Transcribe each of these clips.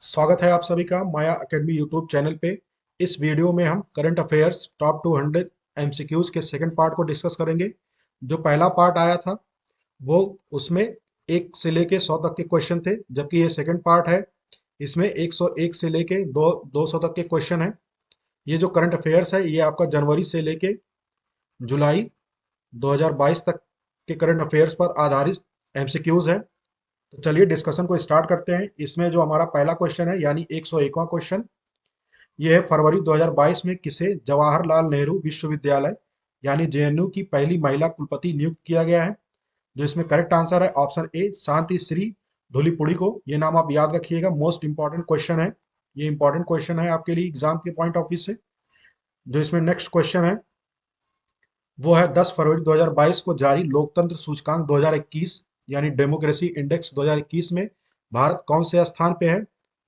स्वागत है आप सभी का माया अकेडमी यूट्यूब चैनल पे। इस वीडियो में हम करंट अफेयर्स टॉप 200 एमसीक्यूज के सेकंड पार्ट को डिस्कस करेंगे। जो पहला पार्ट आया था वो उसमें 1 से लेके 100 तक के क्वेश्चन थे, जबकि ये सेकंड पार्ट है। इसमें 101 से लेके 200 तक के क्वेश्चन है। ये जो करंट अफेयर्स है ये आपका जनवरी से लेके जुलाई 2022 तक के करंट अफेयर्स पर आधारित एमसीक्यूज है। तो चलिए डिस्कशन को स्टार्ट करते हैं। इसमें जो हमारा पहला क्वेश्चन है यानी 101वां क्वेश्चन, ये है फरवरी 2022 में किसे जवाहरलाल नेहरू विश्वविद्यालय यानी जेएनयू की पहली महिला कुलपति नियुक्त किया गया है। जो इसमें करेक्ट आंसर है ऑप्शन ए शांति श्री धुलीपुड़ी को। ये नाम आप याद रखिएगा, मोस्ट इंपॉर्टेंट क्वेश्चन है। ये इंपॉर्टेंट क्वेश्चन है आपके लिए एग्जाम के पॉइंट ऑफ व्यू से। जो इसमें नेक्स्ट क्वेश्चन है वो है 10 फरवरी 2022 को जारी लोकतंत्र सूचकांक 2021 यानी डेमोक्रेसी इंडेक्स 2021 में भारत कौन से स्थान पे है।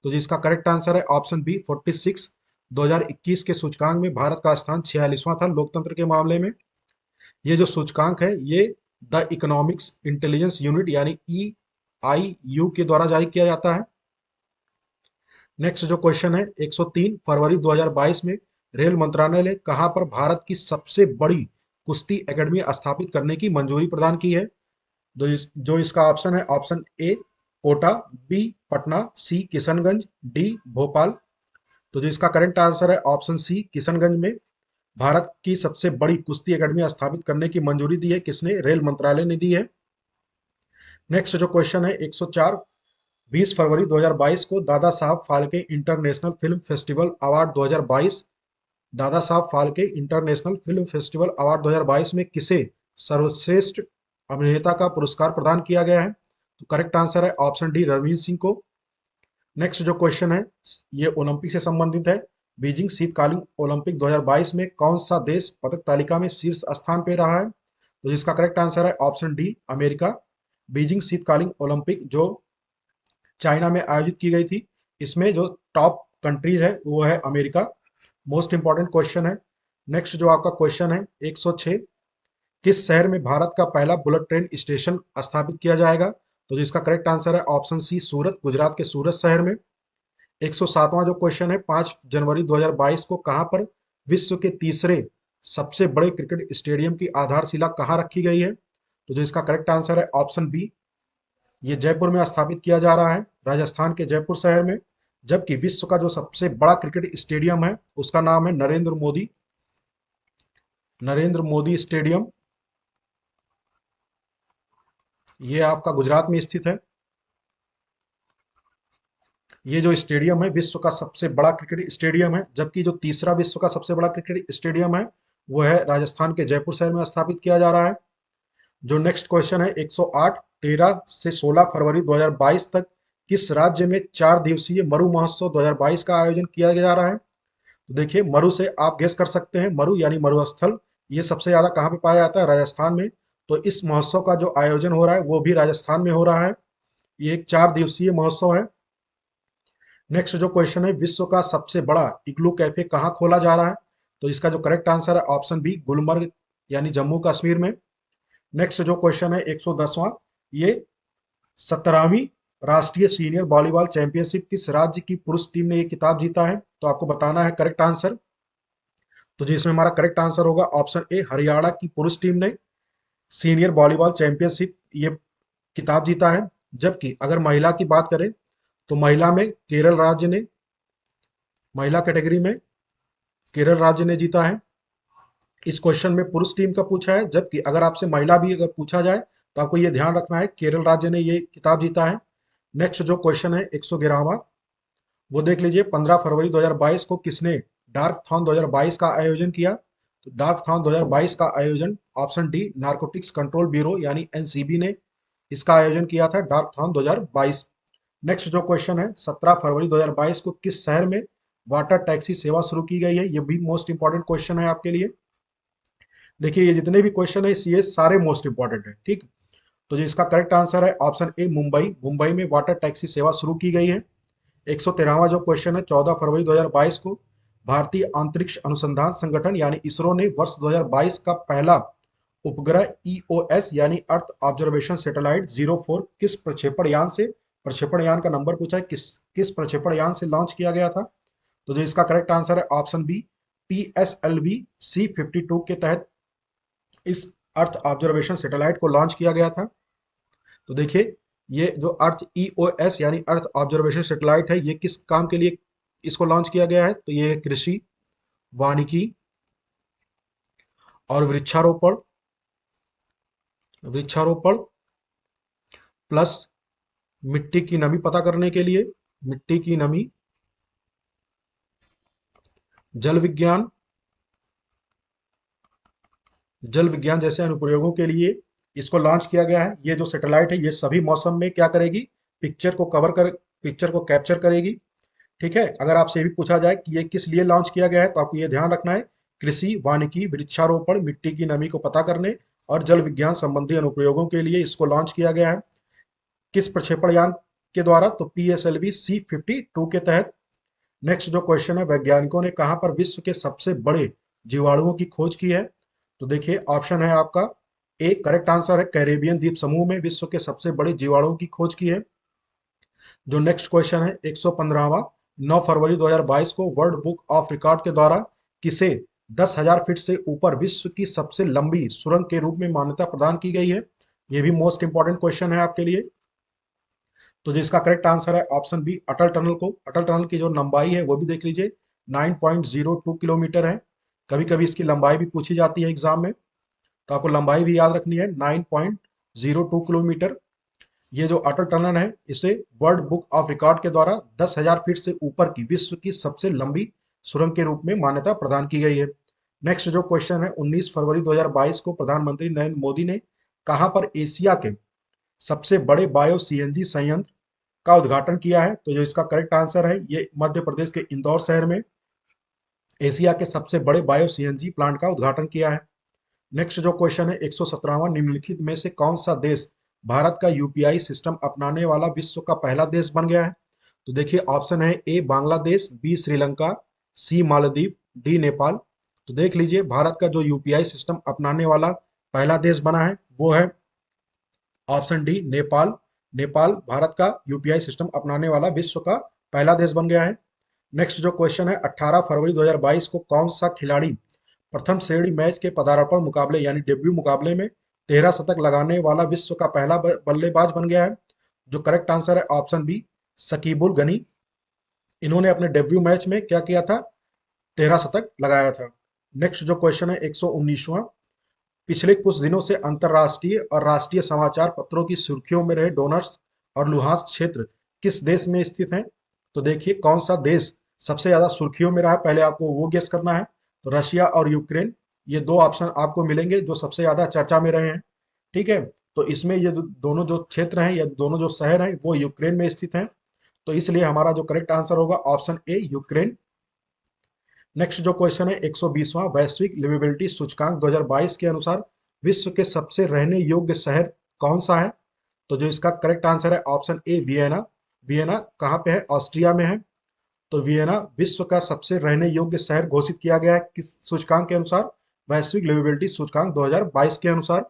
तो जिसका करेक्ट आंसर है ऑप्शन बी 46। 2021 के सूचकांक में भारत का स्थान 46वां था लोकतंत्र के मामले में। ये जो सूचकांक है ये द इकोनॉमिक्स इंटेलिजेंस यूनिट यानी EIU के द्वारा जारी किया जाता है। नेक्स्ट जो क्वेश्चन है 103 फरवरी 2022 में रेल मंत्रालय ने कहां पर भारत की सबसे बड़ी कुश्ती एकेडमी स्थापित करने की मंजूरी प्रदान की है। जो इसका ऑप्शन है option A Kota, B Patna, C Kishanganj, D Bhopal. तो जो इसका करेक्ट आंसर है ऑप्शन सी किशनगंज में भारत की सबसे बड़ी कुश्ती एकेडमी स्थापित करने की मंजूरी दी है। किसने? रेल मंत्रालय ने दी है। नेक्स्ट जो क्वेश्चन है 104 20 फरवरी 2022 को Dada Saheb Phalke international film festival award 2022 Dada Saheb Phalke international film festival award 2022 में किसे सर्वश्रेष्ठ अभिनेता का पुरस्कार प्रदान किया गया है। तो करेक्ट आंसर है ऑप्शन डी रणवीर सिंह को। नेक्स्ट जो क्वेश्चन है ये ओलंपिक से संबंधित है। बीजिंग शीतकालीन ओलंपिक 2022 में कौन सा देश पदक तालिका में शीर्ष स्थान पे रहा है। तो जिसका करेक्ट आंसर है ऑप्शन डी अमेरिका। बीजिंग शीतकालीन ओलंपिक जो चाइना में आयोजित की गई थी, इसमें जो टॉप कंट्रीज है वो है अमेरिका। मोस्ट इंपॉर्टेंट क्वेश्चन है। नेक्स्ट जो आपका क्वेश्चन है 106 किस शहर में भारत का पहला बुलेट ट्रेन स्टेशन स्थापित किया जाएगा। तो जिसका करेक्ट आंसर है ऑप्शन सी सूरत, गुजरात के सूरत शहर में। 107वां जो क्वेश्चन है 5 जनवरी 2022 को कहां पर विश्व के तीसरे सबसे बड़े क्रिकेट स्टेडियम की आधारशिला कहां रखी गई है। तो जो इसका करेक्ट आंसर है ऑप्शन बी, ये जयपुर में स्थापित किया जा रहा है, राजस्थान के जयपुर शहर में। जबकि विश्व का जो सबसे बड़ा क्रिकेट स्टेडियम है उसका नाम है नरेंद्र मोदी स्टेडियम। ये आपका गुजरात में स्थित है। ये जो स्टेडियम है विश्व का सबसे बड़ा क्रिकेट स्टेडियम है, जबकि जो तीसरा विश्व का सबसे बड़ा क्रिकेट स्टेडियम है वो है राजस्थान के जयपुर शहर में स्थापित किया जा रहा है। जो नेक्स्ट क्वेश्चन है 108 13 से 16 फरवरी 2022 तक किस राज्य में 4 दिवसीय मरु महोत्सव 2022 का आयोजन किया जा रहा है। तो देखिए मरु से आप गेस कर सकते हैं, मरु यानी मरुस्थल ये सबसे ज्यादा कहाँ पे पाया जाता है? राजस्थान में। तो इस महोत्सव का जो आयोजन हो रहा है वो भी राजस्थान में हो रहा है। ये एक 4 दिवसीय महोत्सव है। नेक्स्ट जो क्वेश्चन है विश्व का सबसे बड़ा इग्लू कैफे कहाँ खोला जा रहा है। तो इसका जो करेक्ट आंसर है ऑप्शन बी गुलमर्ग यानी जम्मू कश्मीर में। नेक्स्ट जो क्वेश्चन है 110वां, ये 17वीं राष्ट्रीय सीनियर वॉलीबॉल चैंपियनशिप किस राज्य की पुरुष टीम ने ये किताब जीता है। तो आपको बताना है करेक्ट आंसर। तो जिसमें हमारा करेक्ट आंसर होगा ऑप्शन ए हरियाणा की पुरुष टीम ने सीनियर वॉलीबॉल चैंपियनशिप ये किताब जीता है। जबकि अगर महिला की बात करें तो महिला में केरल राज्य ने, महिला कैटेगरी में केरल राज्य ने जीता है। इस क्वेश्चन में पुरुष टीम का पूछा है, जबकि अगर आपसे महिला भी अगर पूछा जाए तो आपको ये ध्यान रखना है केरल राज्य ने ये किताब जीता है। नेक्स्ट जो क्वेश्चन है 111वां, वो देख लीजिए 15 फरवरी 2022 को किसने डार्क थॉन 2022 का आयोजन किया। तो डार्क थॉन 2022 का आयोजन option D narcotics control bureau यानी एनसीबी ने इसका आयोजन किया था, डार्क थॉन 2022। नेक्स्ट जो क्वेश्चन है 17 फरवरी 2022 को किस शहर में वाटर टैक्सी सेवा शुरू की गई है। ये भी मोस्ट इंपॉर्टेंट क्वेश्चन है आपके लिए। देखिए ये जितने भी क्वेश्चन है ये सारे मोस्ट इंपॉर्टेंट है, ठीक। तो जो इसका करेक्ट आंसर है ऑप्शन ए मुंबई, मुंबई में वाटर टैक्सी सेवा शुरू की गई है। 113वां जो क्वेश्चन है 14 फरवरी 2022 को भारतीय अंतरिक्ष अनुसंधान संगठन यानी इसरो ने वर्ष 2022 का पहला उपग्रह EOS यानी अर्थ ऑब्जर्वेशन सैटेलाइट 04 किस प्रक्षेपण यान से प्रक्षेपण यान का नंबर पूछा है, किस किस प्रक्षेपण यान से लॉन्च किया गया था। तो जो इसका करेक्ट आंसर है ऑप्शन बी, PSLV-C52 के तहत इस अर्थ ऑब्जर्वेशन सैटेलाइट को लॉन्च किया गया था। तो देखिए, ये जो अर्थ EOS यानी अर्थ ऑब्जर्वेशन सैटेलाइट है, ये किस काम के लिए इसको लॉन्च किया गया है। तो ये कृषि, वानिकी और वृक्षारोपण, वृक्षारोपण प्लस मिट्टी की नमी पता करने के लिए, मिट्टी की नमी, जल विज्ञान, जल विज्ञान जैसे अनुप्रयोगों के लिए इसको लॉन्च किया गया है। ये जो सैटेलाइट है ये सभी मौसम में क्या करेगी, पिक्चर को कवर कर, पिक्चर को कैप्चर करेगी। ठीक है, अगर आपसे ये भी पूछा जाए कि ये किस लिए लॉन्च किया गया है, तो आपको ये ध्यान रखना है, कृषि, वानिकी, वृक्षारोपण, मिट्टी की नमी को पता करने और जल विज्ञान संबंधी अनुप्रयोगों के लिए इसको लॉन्च किया गया है। किस प्रक्षेपण यान के द्वारा, तो PSLV-C52 के तहत। नेक्स्ट जो क्वेश्चन है, वैज्ञानिकों ने कहां पर विश्व के सबसे बड़े जीवाणुओं की खोज की है। तो देखिए, ऑप्शन है आपका ए, करेक्ट आंसर है कैरेबियन द्वीप समूह में विश्व के सबसे बड़े जीवाणुओं की खोज की है। जो नेक्स्ट क्वेश्चन है 115वां, 9 फरवरी 2022 को वर्ल्ड बुक ऑफ रिकॉर्ड के द्वारा किसे 10,000 फीट से ऊपर विश्व की सबसे लंबी सुरंग के रूप में मान्यता प्रदान की गई है। यह भी मोस्ट इंपॉर्टेंट क्वेश्चन है आपके लिए। तो जिसका करेक्ट आंसर है ऑप्शन बी, अटल टनल को। अटल टनल की जो लंबाई है वो भी देख लीजिए, 9.02 किलोमीटर है। कभी कभी इसकी लंबाई भी पूछी जाती है एग्जाम में, तो आपको लंबाई भी याद रखनी है, 9.02 किलोमीटर। ये जो अटल टनल है इसे वर्ल्ड बुक ऑफ रिकॉर्ड के द्वारा 10,000 फीट से ऊपर की विश्व की सबसे लंबी सुरंग के रूप में मान्यता प्रदान की गई है। नेक्स्ट जो क्वेश्चन है, 19 फरवरी 2022 को प्रधानमंत्री नरेंद्र मोदी ने कहां पर एशिया के सबसे बड़े बायो सीएनजी संयंत्र का उद्घाटन किया है। तो जो इसका करेक्ट आंसर है, ये मध्य प्रदेश के इंदौर शहर में एशिया के सबसे बड़े बायो सीएनजी प्लांट का उद्घाटन किया है। नेक्स्ट जो क्वेश्चन है 117वां, निम्नलिखित में से कौन सा देश भारत का यूपीआई सिस्टम अपनाने वाला विश्व का पहला देश बन गया है। तो देखिए, ऑप्शन है ए, बांग्लादेश, बी, श्रीलंका, सी, मालदीव, डी, नेपाल। तो देख लीजिए, भारत का जो यूपीआई सिस्टम अपनाने वाला पहला देश बना है वो है ऑप्शन डी, नेपाल। नेपाल भारत का यूपीआई सिस्टम अपनाने वाला विश्व का पहला देश बन गया है। नेक्स्ट जो क्वेश्चन है, 18 फरवरी 2022 को कौन सा खिलाड़ी प्रथम श्रेणी मैच के पदार्पण मुकाबले यानी डेब्यू मुकाबले में 13 शतक लगाने वाला विश्व का पहला बल्लेबाज बन गया है। जो करेक्ट आंसर है ऑप्शन बी, शकीबुल गनी। इन्होंने अपने डेब्यू मैच में क्या किया था, 13 शतक लगाया था। नेक्स्ट जो क्वेश्चन है 119वां, पिछले कुछ दिनों से अंतर्राष्ट्रीय और राष्ट्रीय समाचार पत्रों की सुर्खियों में रहे डोनर्स और लुहांस क्षेत्र किस देश में स्थित हैं। तो देखिए, कौन सा देश सबसे ज्यादा सुर्खियों में रहा है, पहले आपको वो गेस करना है। तो रशिया और यूक्रेन, ये दो ऑप्शन आपको मिलेंगे जो सबसे ज्यादा चर्चा में रहे हैं। ठीक है, तो इसमें ये दोनों जो क्षेत्र हैं या दोनों जो शहर हैं वो यूक्रेन में स्थित हैं। तो इसलिए हमारा जो करेक्ट आंसर होगा ऑप्शन ए, यूक्रेन। नेक्स्ट जो क्वेश्चन है 120वां, वैश्विक लिवेबिलिटी सूचकांक 2022 के अनुसार विश्व के सबसे रहने योग्य शहर कौन सा है। तो जो इसका करेक्ट आंसर है ऑप्शन ए, वियना। वियना कहाँ पे है, ऑस्ट्रिया में है। तो वियना विश्व का सबसे रहने योग्य शहर घोषित किया गया है किस सूचकांक के अनुसार, वैश्विक लिवेबिलिटी सूचकांक 2022 के अनुसार।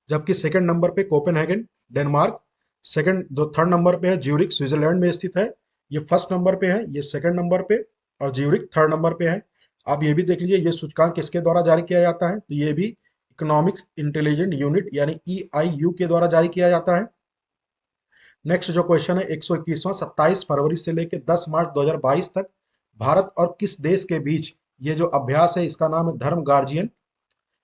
जबकि सेकंड नंबर पे कोपेनहेगन, डेनमार्क। सेकंड जो थर्ड नंबर पे है ज्यूरिख, स्विट्जरलैंड में स्थित है। ये फर्स्ट नंबर पे है, ये सेकंड नंबर पे, और ज्यूरिख थर्ड नंबर पे है। आप ये भी देख लीजिए, ये सूचकांक किसके द्वारा जारी किया जाता है, तो ये भी इकोनॉमिक्स इंटेलिजेंट यूनिट यानी EIU के द्वारा जारी किया जाता है। नेक्स्ट जो क्वेश्चन है 121वां, 27 फरवरी से लेकर 10 मार्च 2022 तक भारत और किस देश के बीच ये जो अभ्यास है इसका नाम है धर्म गार्जियन,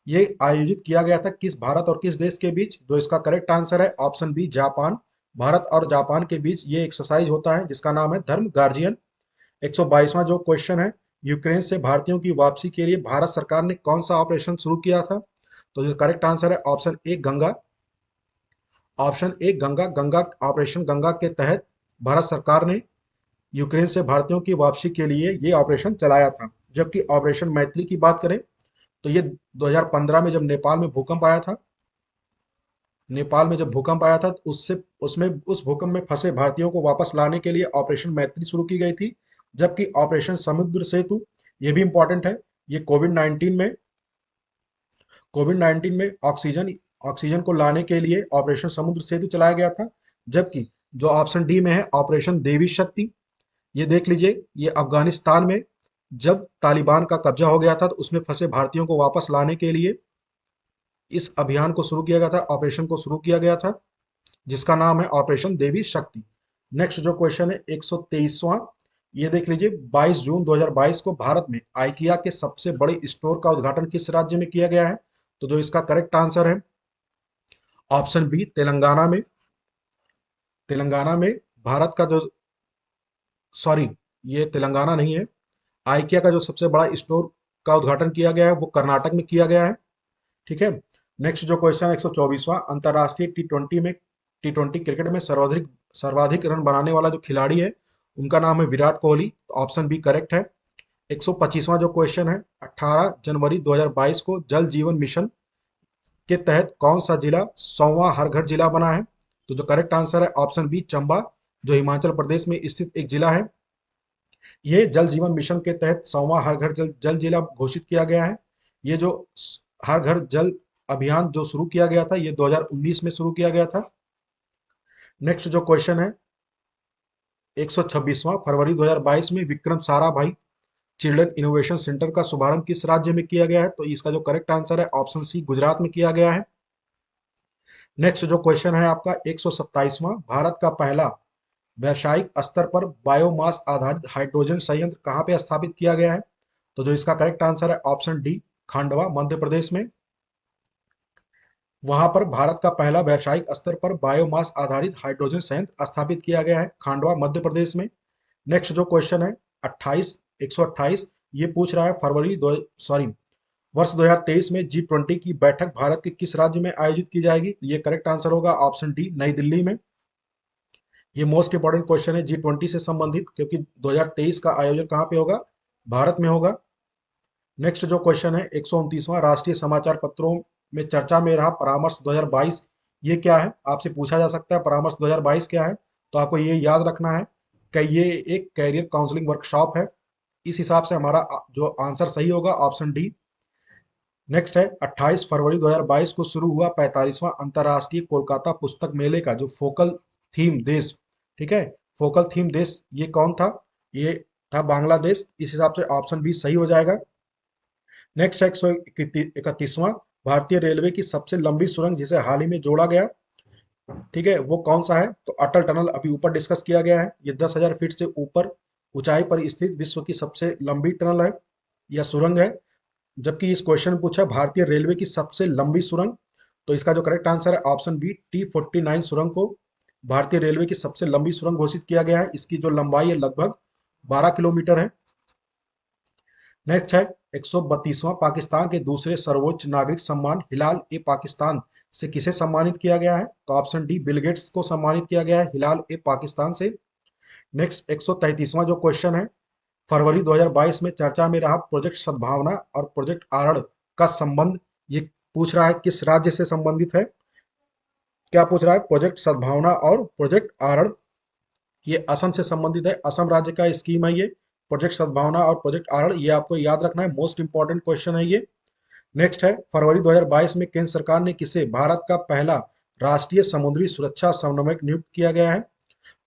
ये आयोजित किया गया था किस भारत और किस देश के बीच। जो इसका करेक्ट आंसर है ऑप्शन बी, जापान। भारत और जापान के बीच ये एक्सरसाइज होता है जिसका नाम है धर्म गार्जियन। 122वां जो क्वेश्चन है, यूक्रेन से भारतीयों की वापसी के लिए भारत सरकार ने कौन सा ऑपरेशन शुरू किया था। तो जो करेक्ट आंसर है option A, Ganga. Option A, Ganga. Ganga operation Ganga के तहत भारत सरकार ने यूक्रेन से भारतीयों की वापसी के लिए ये ऑपरेशन चलाया था। जबकि ऑपरेशन मैत्री की बात करें तो ये 2015 में जब नेपाल में भूकंप आया था, नेपाल में जब भूकंप आया था तो उससे उसमें उस भूकंप में फंसे भारतीयों को वापस लाने के लिए ऑपरेशन मैत्री शुरू की गई थी। जबकि ऑपरेशन समुद्र सेतु, ये भी इंपॉर्टेंट है, ये कोविड 19 में ऑक्सीजन ऑक्सीजन को लाने के लिए ऑपरेशन समुद्र सेतु चलाया गया था। जबकि जो ऑप्शन डी में है ऑपरेशन देवी शक्ति। ये देख लीजिए, ये अफगानिस्तान में जब तालिबान का कब्जा हो गया था तो उसमें फंसे भारतीयों को वापस लाने के लिए इस अभियान को शुरू किया गया था, ऑपरेशन को शुरू किया गया था, जिसका नाम है ऑपरेशन देवी शक्ति। नेक्स्ट जो क्वेश्चन है 123वां, ये देख लीजिए, 22 जून 2022 को भारत में आइकिया के सबसे बड़े स्टोर का उद्घाटन किस राज्य में किया गया है? तो जो इसका करेक्ट आंसर है ऑप्शन बी, तेलंगाना में। तेलंगाना में भारत का जो, सॉरी, ये तेलंगाना नहीं है। आइकिया का जो सबसे बड़ा स्टोर का उद्घाटन किया गया है वो कर्नाटक में किया गया है। ठीक है। नेक्स्ट जो क्वेश्चन है 124वां, अंतर्राष्ट्रीय टी ट्वेंटी क्रिकेट में सर्वाधिक सर्वाधिक रन बनाने वाला जो खिलाड़ी है उनका नाम है Virat Kohli. Option B correct है। 125वां जो क्वेश्चन है, 18 जनवरी 2022 को जल जीवन मिशन के तहत कौन सा जिला 100वां हर घर जिला बना है? तो जो करेक्ट आंसर है ऑप्शन बी, चंबा, जो हिमाचल प्रदेश में स्थित एक जिला है। ये जल जीवन मिशन के तहत 100वां हर घर जल जिला घोषित किया गया है। ये जो हर घर जल अभियान जो शुरू किया गया था ये 2019 में शुरू किया गया था। नेक्स्ट जो क्वेश्चन है 126वां, फरवरी 2022 में Vikram Sarabhai children innovation centre का शुभारंभ किस राज्य में किया गया है? तो इसका जो करेक्ट आंसर है ऑप्शन सी, गुजरात में किया गया है। नेक्स्ट जो क्वेश्चन है आपका 127वां, भारत का पहला व्यावसायिक स्तर पर बायोमास आधारित हाइड्रोजन संयंत्र कहाँ पे स्थापित किया गया है? तो जो इसका करेक्ट आंसर है ऑप्शन डी, खांडवा, मध्य प्रदेश में। वहां पर भारत का पहला व्यावसायिक स्तर पर बायोमास आधारित हाइड्रोजन संयंत्र स्थापित किया गया है, खांडवा, मध्य प्रदेश में। नेक्स्ट जो क्वेश्चन है 28, 128, ये पूछ रहा है फरवरी दो सॉरी वर्ष 2023 में G20 की बैठक भारत के किस राज्य में आयोजित की जाएगी? तो ये करेक्ट आंसर होगा ऑप्शन डी, नई दिल्ली में। ये मोस्ट इंपॉर्टेंट क्वेश्चन है G20 से संबंधित, क्योंकि 2023 का आयोजन कहाँ पे होगा? भारत में होगा। नेक्स्ट जो क्वेश्चन है 129वां, राष्ट्रीय समाचार पत्रों में चर्चा में रहा परामर्श 2022, ये क्या है? आपसे पूछा जा सकता है परामर्श 2022 क्या है, तो आपको ये याद रखना है कि ये एक कैरियर काउंसलिंग वर्कशॉप है। इस हिसाब से हमारा जो आंसर सही होगा ऑप्शन डी। नेक्स्ट है 28 फरवरी 2022 को शुरू हुआ 45वां अंतर्राष्ट्रीय कोलकाता पुस्तक मेले का जो फोकल थीम देश, ठीक है, फोकल थीम देश ये कौन था? ये था बांग्लादेश। इस हिसाब से ऑप्शन बी सही हो जाएगा। नेक्स्ट है 131वां, भारतीय रेलवे की सबसे लंबी सुरंग जिसे हाल ही में जोड़ा गया, ठीक है, वो कौन सा है? तो अटल टनल अभी ऊपर डिस्कस किया गया है। ये 10,000 फीट से ऊपर ऊंचाई पर स्थित विश्व की सबसे लंबी टनल है या सुरंग है। जबकि इस क्वेश्चन में पूछा भारतीय रेलवे की सबसे लंबी सुरंग, तो इसका जो करेक्ट आंसर है ऑप्शन बी, T49 सुरंग को भारतीय रेलवे की सबसे लंबी सुरंग घोषित किया गया है। इसकी जो लंबाई है लगभग 12 किलोमीटर है। नेक्स्ट है 132वां, पाकिस्तान के दूसरे सर्वोच्च नागरिक सम्मान हिलाल ए पाकिस्तान से किसे सम्मानित किया गया है? तो ऑप्शन डी, बिल गेट्स को सम्मानित किया गया है हिलाल ए पाकिस्तान से। नेक्स्ट 133वां जो क्वेश्चन है, फरवरी 2022 में चर्चा में रहा प्रोजेक्ट सद्भावना और प्रोजेक्ट आरड़ का संबंध, ये पूछ रहा है किस राज्य से संबंधित है? क्या पूछ रहा है? प्रोजेक्ट सद्भावना और प्रोजेक्ट आरड़ ये असम से संबंधित है। असम राज्य का स्कीम है ये प्रोजेक्ट सद्भावना और प्रोजेक्ट आरड़, ये आपको याद रखना है, मोस्ट इंपॉर्टेंट क्वेश्चन है ये। नेक्स्ट है फरवरी 2022 में केंद्र सरकार ने किसे भारत का पहला राष्ट्रीय समुद्री सुरक्षा समन्वयक नियुक्त किया गया है?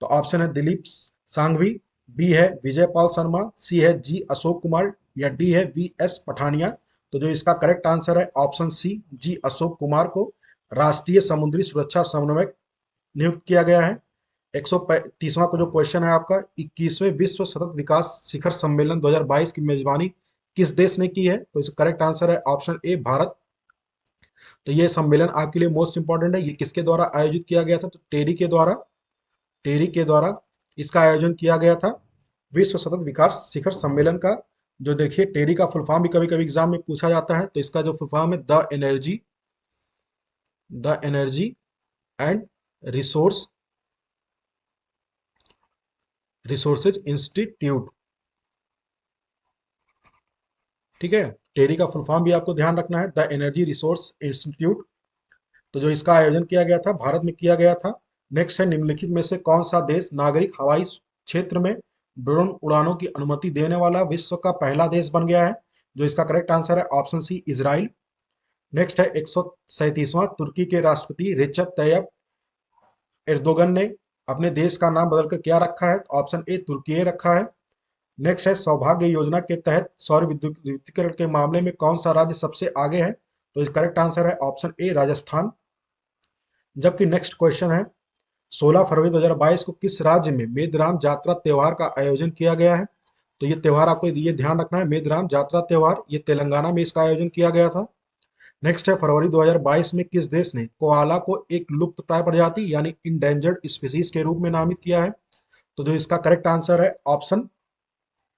तो ऑप्शन है दिलीप सांघवी, बी है विजय पाल शर्मा, सी है जी अशोक कुमार, या डी है वी एस पठानिया। तो जो इसका करेक्ट आंसर है ऑप्शन सी, जी अशोक कुमार को राष्ट्रीय समुद्री सुरक्षा समन्वयक नियुक्त किया गया है। 135वां को जो क्वेश्चन है आपका, 21वें विश्व सतत विकास शिखर सम्मेलन 2022 की मेजबानी किस देश ने की है? तो इसका करेक्ट आंसर है ऑप्शन ए, भारत। तो ये सम्मेलन आपके लिए मोस्ट इंपॉर्टेंट है। ये किसके द्वारा आयोजित किया गया था? तो टेरी के द्वारा इसका आयोजन किया गया था, विश्व सतत विकास शिखर सम्मेलन का। जो देखिए टेरी का फुल फॉर्म भी कभी कभी एग्जाम में पूछा जाता है, तो इसका जो फुल फॉर्म है the energy and resource resources institute, ठीक है। टेरी का फुल फॉर्म भी आपको ध्यान रखना है, द एनर्जी रिसोर्स इंस्टीट्यूट। तो जो इसका आयोजन किया गया था भारत में किया गया था। नेक्स्ट है निम्नलिखित में से कौन सा देश नागरिक हवाई क्षेत्र में ड्रोन उड़ानों की अनुमति देने वाला विश्व का पहला देश बन गया है? जो इसका करेक्ट आंसर है ऑप्शन सी, इजराइल। नेक्स्ट है 137वां, तुर्की के राष्ट्रपति रिसेप तैयब एर्दोगन ने अपने देश का नाम बदलकर क्या रखा है? तो ऑप्शन ए तुर्की रखा है। नेक्स्ट है सौभाग्य योजना के तहत सौर विद्युतीकरण के मामले में कौन सा राज्य सबसे आगे है? तो इस करेक्ट आंसर है ऑप्शन ए राजस्थान। जबकि नेक्स्ट क्वेश्चन है 16 फरवरी 2022 को किस राज्य में मेदराम जात्रा त्योहार का आयोजन किया गया है? तो ये त्योहार आपको ये ध्यान रखना है, मेदराम जात्रा त्योहार ये तेलंगाना में इसका आयोजन किया गया था। नेक्स्ट है फरवरी 2022 में किस देश ने कोआला को एक लुप्त प्राय प्रजाति यानी इंडेंजर्ड स्पीसीज के रूप में नामित किया है? तो जो इसका करेक्ट आंसर है ऑप्शन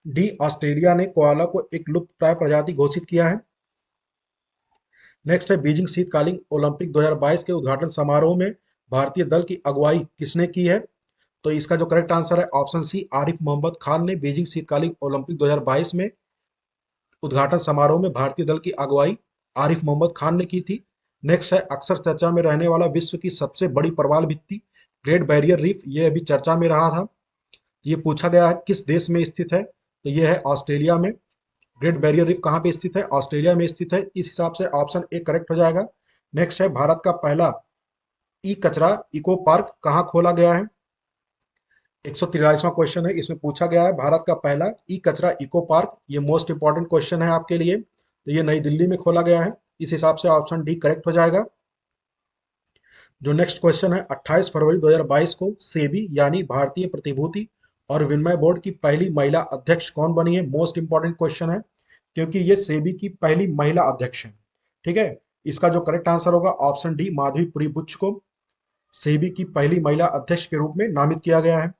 डी, ऑस्ट्रेलिया ने कोआला को एक लुप्त प्राय प्रजाति घोषित किया है। नेक्स्ट है बीजिंग शीतकालीन ओलंपिक 2022 के उद्घाटन समारोह में भारतीय दल की अगुवाई किसने की है? तो इसका जो करेक्ट आंसर है ऑप्शन सी, आरिफ मोहम्मद खान ने बीजिंग शीतकालीन ओलंपिक 2022 में उद्घाटन समारोह में भारतीय दल की अगुवाई आरिफ मोहम्मद खान ने की थी। नेक्स्ट है अक्सर चर्चा में रहने वाला विश्व की सबसे बड़ी प्रवाल भित्ति ग्रेट बैरियर रीफ, ये अभी चर्चा में रहा था। ये पूछा गया है किस देश में स्थित है? तो ये है ऑस्ट्रेलिया में। ग्रेट बैरियर रीफ कहाँ पे स्थित है? ऑस्ट्रेलिया में स्थित है। इस हिसाब से ऑप्शन ए करेक्ट हो जाएगा। नेक्स्ट है भारत का पहला ई कचरा इको पार्क कहाँ खोला गया है? 143वां क्वेश्चन है, इसमें पूछा गया है भारत का पहला ई कचरा इको पार्क, ये मोस्ट इंपॉर्टेंट क्वेश्चन है आपके लिए। तो ये नई दिल्ली में खोला गया है। इस हिसाब से ऑप्शन डी करेक्ट हो जाएगा। जो नेक्स्ट क्वेश्चन है 28 फरवरी 2022 को सेबी यानी भारतीय प्रतिभूति और विनिमय बोर्ड की पहली महिला अध्यक्ष कौन बनी है? मोस्ट इंपॉर्टेंट क्वेश्चन है क्योंकि ये सेबी की पहली महिला अध्यक्ष है। ठीक है, इसका जो करेक्ट आंसर होगा ऑप्शन डी, माधवी बुच को सेबी की पहली महिला अध्यक्ष के रूप में नामित किया गया है।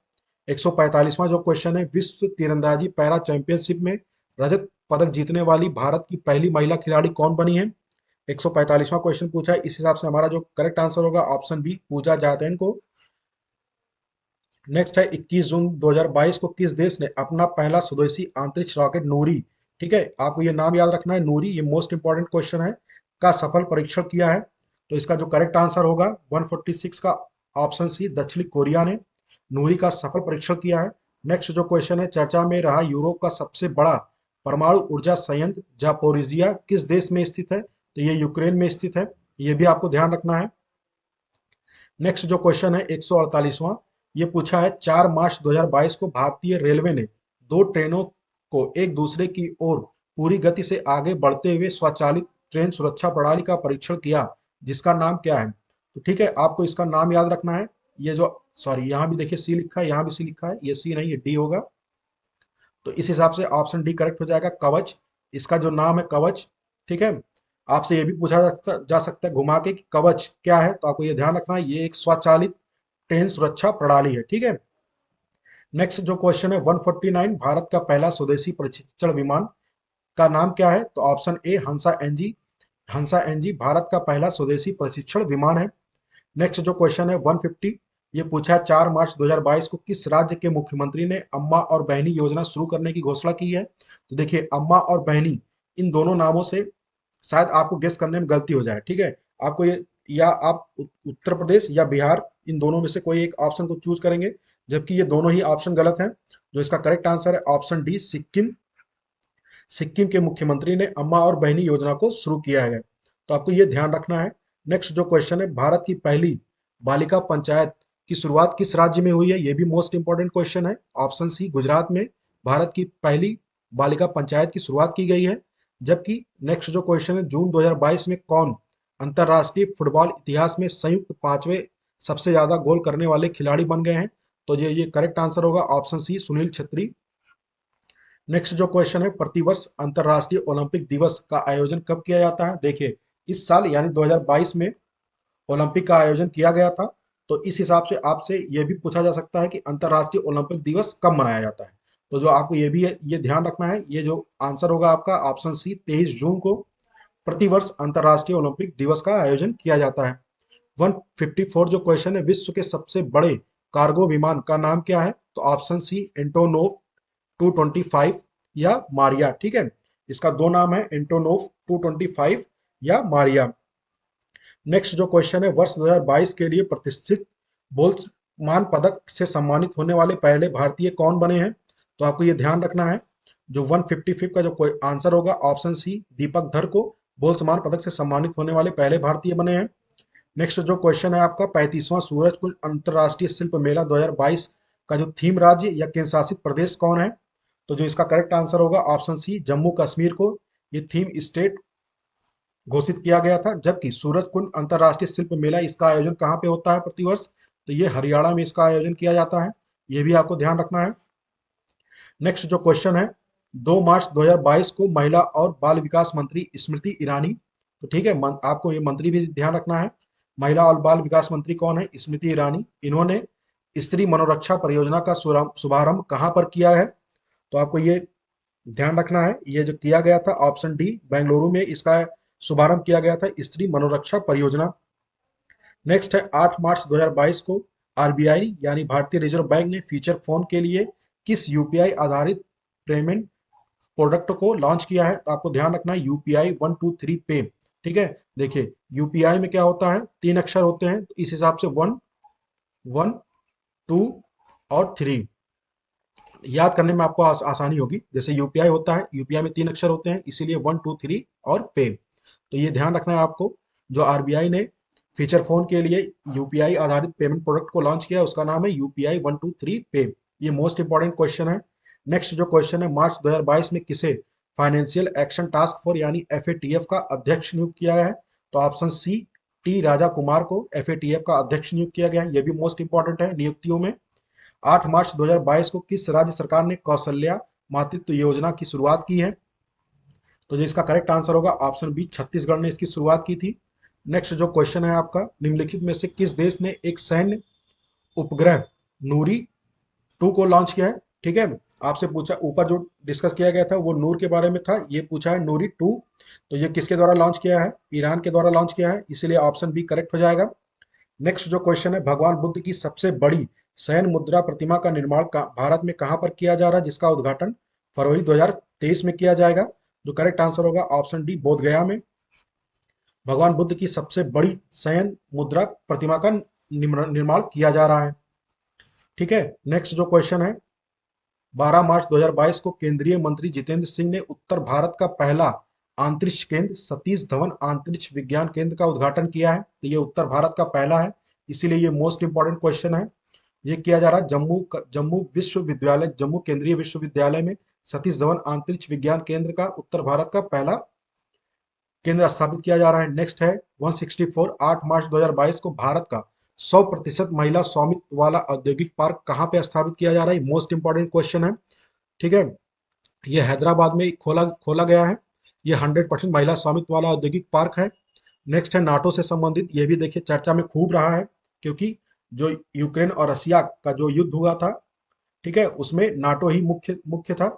145वां जो क्वेश्चन है विश्व तीरंदाजी पैरा चैंपियनशिप में रजत पदक जीतने वाली भारत की पहली महिला खिलाड़ी कौन बनी है? 145वां क्वेश्चन पूछा है। इस हिसाब से हमारा जो करेक्ट आंसर होगा ऑप्शन बी, पूजा जातैन को। नेक्स्ट है 21 जून 2022 को किस देश ने अपना पहला स्वदेशी अंतरिक्ष रॉकेट नूरी, ठीक है आपको ये नाम याद रखना है, नूरी, ये मोस्ट इंपॉर्टेंट क्वेश्चन है, का सफल परीक्षण किया है? तो इसका जो करेक्ट आंसर होगा 146 का ऑप्शन सी, दक्षिणी कोरिया ने नूरी का सफल परीक्षण किया है। नेक्स्ट जो क्वेश्चन है चर्चा में रहा यूरोप का सबसे बड़ा परमाणु ऊर्जा संयंत्र जापोरिजिया किस देश में स्थित है? तो ये यूक्रेन में स्थित है, ये भी आपको ध्यान रखना है। नेक्स्ट जो क्वेश्चन है 148वां, ये पूछा है 4 मार्च 2022 को भारतीय रेलवे ने दो ट्रेनों को एक दूसरे की ओर पूरी गति से आगे बढ़ते हुए स्वचालित ट्रेन सुरक्षा प्रणाली का परीक्षण किया, जिसका नाम क्या है? तो ठीक है, आपको इसका नाम याद रखना है। ये जो सॉरी यहाँ भी देखिए सी लिखा है, यहाँ भी सी लिखा है, ये सी नहीं, ये डी होगा। तो इस हिसाब से ऑप्शन डी करेक्ट हो जाएगा, कवच। इसका जो नाम है कवच। ठीक है, आपसे ये भी पूछा जा सकता है घुमा के कि कवच क्या है, तो आपको ये ध्यान रखना है, ये एक स्वचालित ट्रेन सुरक्षा प्रणाली है। ठीक है, नेक्स्ट जो क्वेश्चन है 149, भारत का पहला स्वदेशी प्रशिक्षण विमान का नाम क्या है? तो option A, Hansa NG. Hansa NG Bharat का पहला स्वदेशी प्रशिक्षण विमान है। नेक्स्ट जो क्वेश्चन है 150, ये पूछा है 4 मार्च 2022 को किस राज्य के मुख्यमंत्री ने अम्मा और बहनी योजना शुरू करने की घोषणा की है? तो देखिए अम्मा और बहनी इन दोनों नामों से शायद आपको गेस करने में गलती हो जाए। ठीक है, आपको ये या आप उत्तर प्रदेश या बिहार, इन दोनों में से कोई एक ऑप्शन को चूज करेंगे, जबकि ये दोनों ही ऑप्शन गलत हैं। जो इसका करेक्ट आंसर है ऑप्शन डी, सिक्किम। सिक्किम के मुख्यमंत्री ने अम्मा और बहनी योजना को शुरू किया है, तो आपको ये ध्यान रखना है। नेक्स्ट जो क्वेश्चन है भारत की पहली बालिका पंचायत की शुरुआत किस राज्य में हुई है? ये भी मोस्ट इंपॉर्टेंट क्वेश्चन है। ऑप्शन सी, गुजरात में भारत की पहली बालिका पंचायत की शुरुआत की गई है। जबकि नेक्स्ट जो क्वेश्चन है जून 2022 में कौन अंतरराष्ट्रीय फुटबॉल इतिहास में संयुक्त पांचवें सबसे ज्यादा गोल करने वाले खिलाड़ी बन गए हैं? तो ये करेक्ट आंसर होगा option C, Sunil Chhetri. Next जो क्वेश्चन है प्रतिवर्ष अंतरराष्ट्रीय ओलंपिक दिवस का आयोजन कब किया जाता है? देखिए इस साल यानी 2022 में ओलंपिक का आयोजन किया गया था, तो इस हिसाब से आपसे यह भी पूछा जा सकता है कि अंतरराष्ट्रीय ओलंपिक दिवस कब मनाया जाता है। तो जो आपको ये ध्यान रखना है, ये जो आंसर होगा आपका ऑप्शन सी, 23 जून को प्रतिवर्ष अंतरराष्ट्रीय ओलंपिक दिवस का आयोजन किया जाता है। 154 जो क्वेश्चन है विश्व के सबसे बड़े कार्गो विमान का नाम क्या है? तो ऑप्शन सी, एंटोनोव 225 या मारिया। ठीक है, इसका दो नाम है, एंटोनोव 225 या मारिया। नेक्स्ट जो क्वेश्चन है वर्ष 2022 के लिए प्रतिष्ठित बोल्ट्जमान पदक से सम्मानित होने वाले पहले भारतीय कौन बने हैं? तो आपको ये ध्यान रखना है। जो 155 का जो आंसर होगा ऑप्शन सी, दीपक धर को बोल्ट्जमान पदक से सम्मानित होने वाले पहले भारतीय बने हैं। नेक्स्ट जो क्वेश्चन है आपका 35वां सूरजकुंड अंतरराष्ट्रीय शिल्प मेला 2022 का जो थीम राज्य या केंद्र शासित प्रदेश कौन है? तो जो इसका करेक्ट आंसर होगा ऑप्शन सी, जम्मू कश्मीर को ये थीम स्टेट घोषित किया गया था। जबकि सूरजकुंड अंतरराष्ट्रीय शिल्प मेला, इसका आयोजन कहाँ पे होता है प्रतिवर्ष? तो ये हरियाणा में इसका आयोजन किया जाता है, ये भी आपको ध्यान रखना है। नेक्स्ट जो क्वेश्चन है, 2 मार्च 2022 को महिला और बाल विकास मंत्री स्मृति ईरानी, तो ठीक है, आपको ये मंत्री भी ध्यान रखना है। महिला और बाल विकास मंत्री कौन है? स्मृति ईरानी। इन्होंने स्त्री मनोरक्षा परियोजना का शुभारंभ कहाँ पर किया है? तो आपको ये ध्यान रखना है, ये जो किया गया था ऑप्शन डी, बेंगलुरु में इसका शुभारंभ किया गया था, स्त्री मनोरक्षा परियोजना। नेक्स्ट है 8 मार्च 2022 को आरबीआई यानी भारतीय रिजर्व बैंक ने फीचर फोन के लिए किस यूपीआई आधारित पेमेंट प्रोडक्ट को लॉन्च किया है? तो आपको ध्यान रखना है यूपीआई 123 पे। ठीक है, देखिए यूपीआई में क्या होता है, 3 अक्षर होते हैं, तो इस हिसाब से 1, 1, 2 और 3 याद करने में आपको आसानी होगी। जैसे यूपीआई होता है, यूपीआई में 3 अक्षर होते हैं, इसीलिए 1, 2, 3 और पे। तो ये ध्यान रखना है आपको। जो आरबीआई ने फीचर फोन के लिए यूपीआई आधारित पेमेंट प्रोडक्ट को लॉन्च किया, उसका नाम है यूपीआई 123 पे। ये मोस्ट इंपॉर्टेंट क्वेश्चन है। नेक्स्ट जो क्वेश्चन है, मार्च 2022 में किसे फाइनेंशियल एक्शन टास्क फोर्स यानी एफएटीएफ का अध्यक्ष नियुक्त किया है? तो option C, T Raja Kumar को एफएटीएफ का अध्यक्ष नियुक्त किया गया है, यह भी मोस्ट इंपॉर्टेंट है नियुक्तियों में। 8 मार्च 2022 को किस राज्य सरकार ने कौशल्या मातृत्व योजना की शुरुआत की है? तो जो इसका करेक्ट आंसर होगा ऑप्शन बी, छत्तीसगढ़ ने इसकी शुरुआत की थी। नेक्स्ट जो क्वेश्चन है आपका, निम्नलिखित में से किस देश ने एक सैन्य उपग्रह नूरी 2 को लॉन्च किया है? ठीक है, आपसे पूछा, ऊपर जो डिस्कस किया गया था वो नूर के बारे में था, ये पूछा है नूरी 2, तो ये किसके द्वारा लॉन्च किया है? ईरान के द्वारा लॉन्च किया है, इसीलिए ऑप्शन बी करेक्ट हो जाएगा। नेक्स्ट जो क्वेश्चन है, भगवान बुद्ध की सबसे बड़ी सैन मुद्रा प्रतिमा का निर्माण भारत में कहां पर किया जा रहा है, जिसका उद्घाटन फरवरी 2023 में किया जाएगा? जो करेक्ट आंसर होगा ऑप्शन डी, बोध गया में भगवान बुद्ध की सबसे बड़ी सैन मुद्रा प्रतिमा का निर्माण किया जा रहा है। ठीक है, नेक्स्ट जो क्वेश्चन है, 12 मार्च 2022 को केंद्रीय मंत्री जितेंद्र सिंह ने उत्तर भारत का पहला अंतरिक्ष केंद्र सतीश धवन अंतरिक्ष विज्ञान केंद्र का उद्घाटन किया है। तो ये उत्तर भारत का पहला है, इसीलिए ये मोस्ट इंपॉर्टेंट क्वेश्चन है। ये किया जा रहा है जम्मू विश्वविद्यालय, जम्मू केंद्रीय विश्वविद्यालय में सतीश धवन अंतरिक्ष विज्ञान केंद्र का उत्तर भारत का पहला केंद्र स्थापित किया जा रहा है। नेक्स्ट है 164, 8 मार्च 2022 को भारत का 100% महिला स्वामित्व वाला औद्योगिक पार्क कहाँ पे स्थापित किया जा रहा है? मोस्ट इंपॉर्टेंट क्वेश्चन है। ठीक है, ये हैदराबाद में खोला खोला गया है। ये 100% महिला स्वामित्व वाला औद्योगिक पार्क है। नेक्स्ट है नाटो से संबंधित, ये भी देखिए चर्चा में खूब रहा है, क्योंकि जो यूक्रेन और रसिया का जो युद्ध हुआ था, ठीक है, उसमें नाटो ही मुख्य मुख्य था।